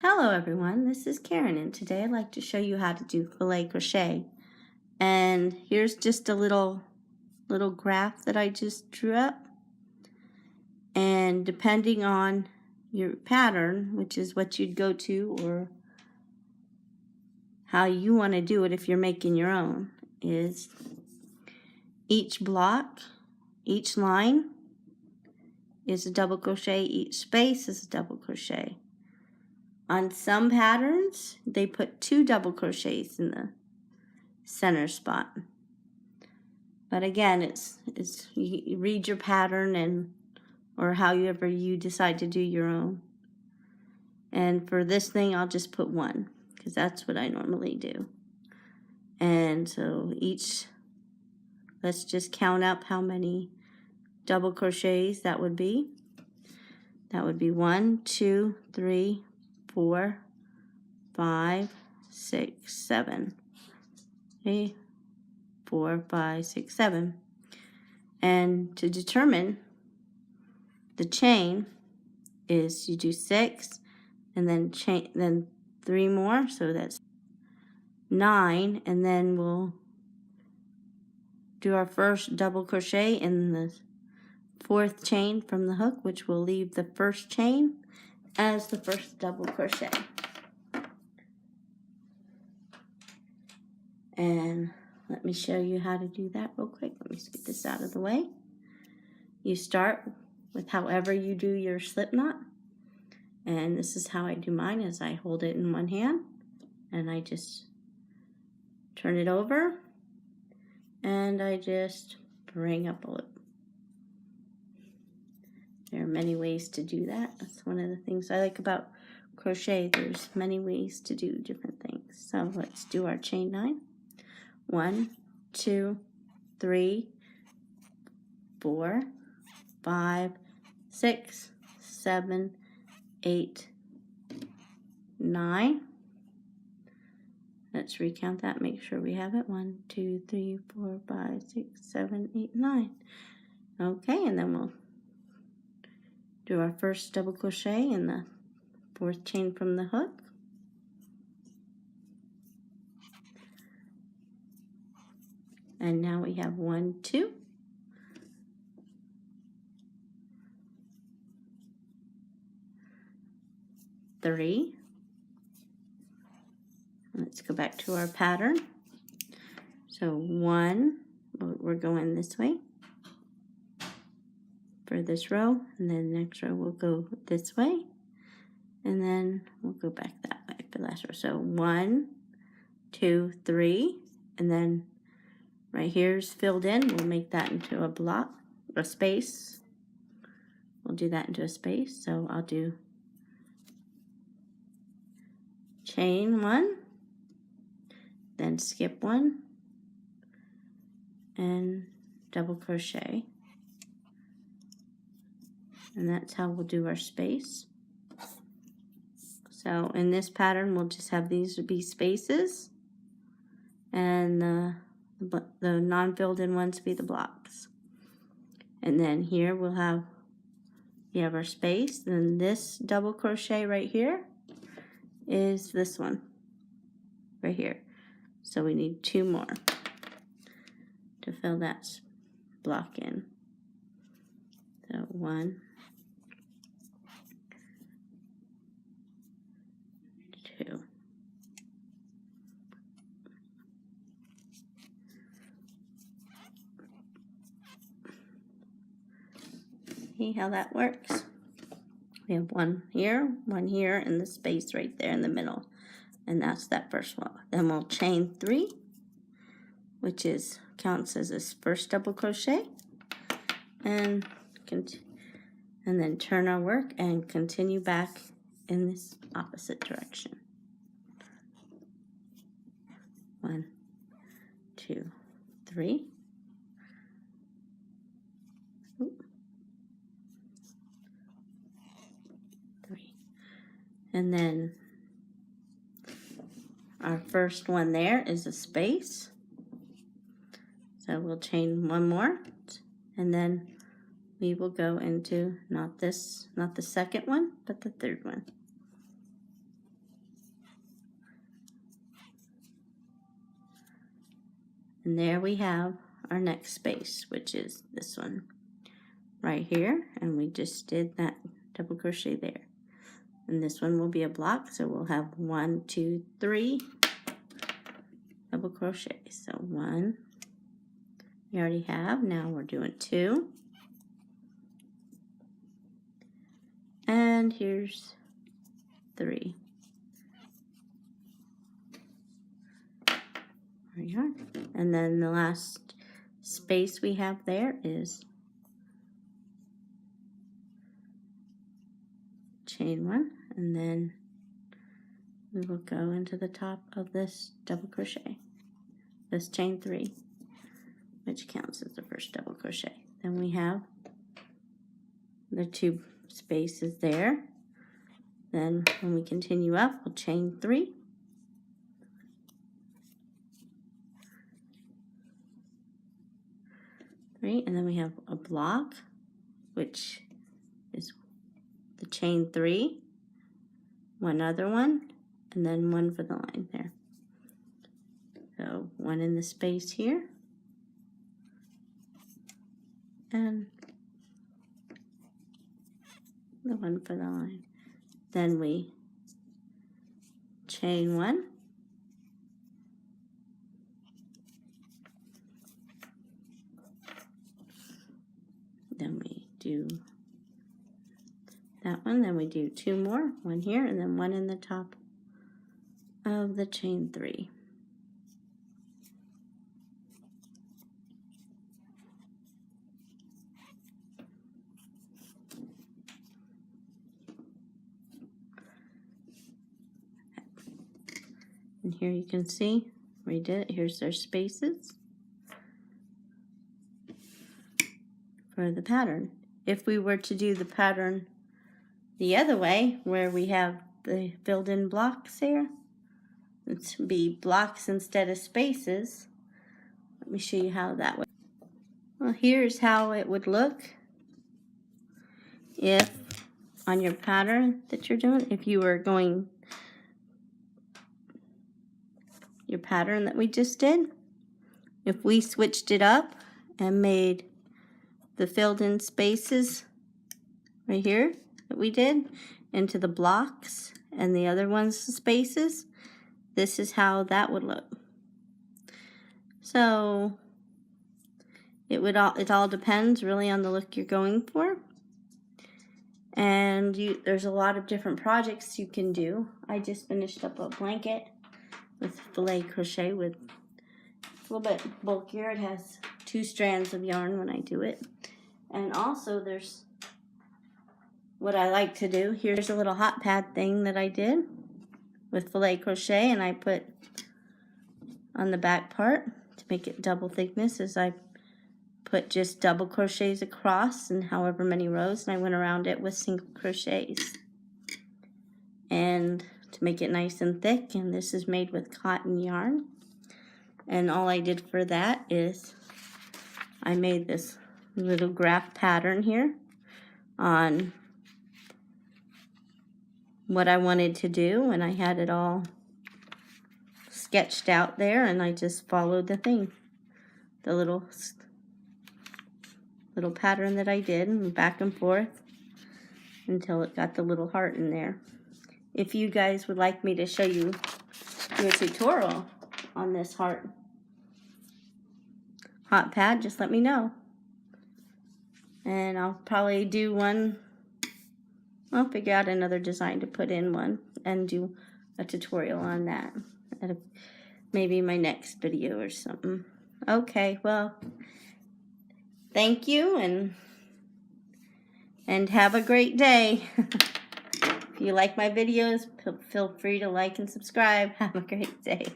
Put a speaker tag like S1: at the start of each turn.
S1: Hello everyone, this is Karen, and today I'd like to show you how to do filet crochet. And here's just a little graph that I just drew up. And depending on your pattern, which is what you'd go to or how you want to do it if you're making your own, is each block, each line is a double crochet, each space is a double crochet. On some patterns, they put 2 double crochets in the center spot. But again, it's you read your pattern or however you decide to do your own. And for this thing, I'll just put 1 because that's what I normally do. And so let's just count up how many double crochets that would be. That would be 1, 2, 3, 4, 5, 6, 7. Okay, 4, 5, 6, 7. And to determine the chain is you do 6 and then 3 more, so that's 9, and then we'll do our first double crochet in the 4th chain from the hook, which will leave the first chain as the first double crochet. And let me show you how to do that real quick. Let me just get this out of the way. You start with however you do your slip knot. And this is how I do mine, is I hold it in one hand and I just turn it over and I just bring up a loop. There are many ways to do that. That's one of the things I like about crochet. There's many ways to do different things. So let's do our chain 9. 1, 2, 3, 4, 5, 6, 7, 8, 9. Let's recount that, make sure we have it. 1, 2, 3, 4, 5, 6, 7, 8, 9. Okay, and then we'll do our first double crochet in the 4th chain from the hook. And now we have 1, 2. Three. Let's go back to our pattern. So 1, we're going this way for this row, and then the next row we'll go this way, and then we'll go back that way for the last row. So 1, 2, 3, and then right here's filled in. We'll make that into a block, a space. We'll do that into a space. So I'll do chain 1, then skip 1, and double crochet. And that's how we'll do our space. So in this pattern, we'll just have these be spaces, and the non-filled in ones be the blocks. And then here we have our space. Then this double crochet right here is this one right here. So we need 2 more to fill that block in. So 1, 2. See how that works? We have 1 here, and the space right there in the middle. And that's that first one. Then we'll chain 3, which counts as this first double crochet. And then turn our work and continue back in this opposite direction. 1, 2, 3. Oop. 3. And then our first one there is a space. So we'll chain 1 more, and then we will go into not the second one, but the 3rd one. And there we have our next space, which is this one right here, and we just did that double crochet there. And this one will be a block, so we'll have 1, 2, 3 double crochet. So 1 we already have. Now we're doing 2, and here's 3. There we are. And then the last space we have there is chain 1, and then we will go into the top of this double crochet, this chain 3, which counts as the first double crochet. Then we have the 2 spaces there. Then when we continue up, we'll chain 3, and then we have a block, which is the chain 3, one other one, and then 1 for the line there. So 1 in the space here, and the 1 for the line. Then we chain 1, then we do that one, then we do 2 more, 1 here, and then 1 in the top of the chain 3. And here you can see we did it. Here's our spaces for the pattern. If we were to do the pattern the other way, where we have the filled-in blocks here, it's be blocks instead of spaces. Let me show you how that would. Well, here's how it would look if on your pattern that you're doing, if you were going your pattern that we just did, if we switched it up and made the filled-in spaces right here that we did into the blocks and the other ones the spaces, this is how that would look. So it all depends really on the look you're going for, and there's a lot of different projects you can do. I just finished up a blanket with Filet Crochet with a little bit bulkier. It has 2 strands of yarn when I do it. And also there's what I like to do. Here's a little hot pad thing that I did with Filet Crochet, and I put on the back part to make it double thickness, as I put just double crochets across and however many rows, and I went around it with single crochets and to make it nice and thick. And this is made with cotton yarn, and all I did for that is I made this little graph pattern here on what I wanted to do, and I had it all sketched out there, and I just followed the thing, the little pattern that I did, and back and forth until it got the little heart in there. If you guys would like me to show you, do a tutorial on this hot pad, just let me know. And I'll probably do one, I'll figure out another design to put in one and do a tutorial on that at maybe my next video or something. Okay, well, thank you, and have a great day. If you like my videos, feel free to like and subscribe. Have a great day.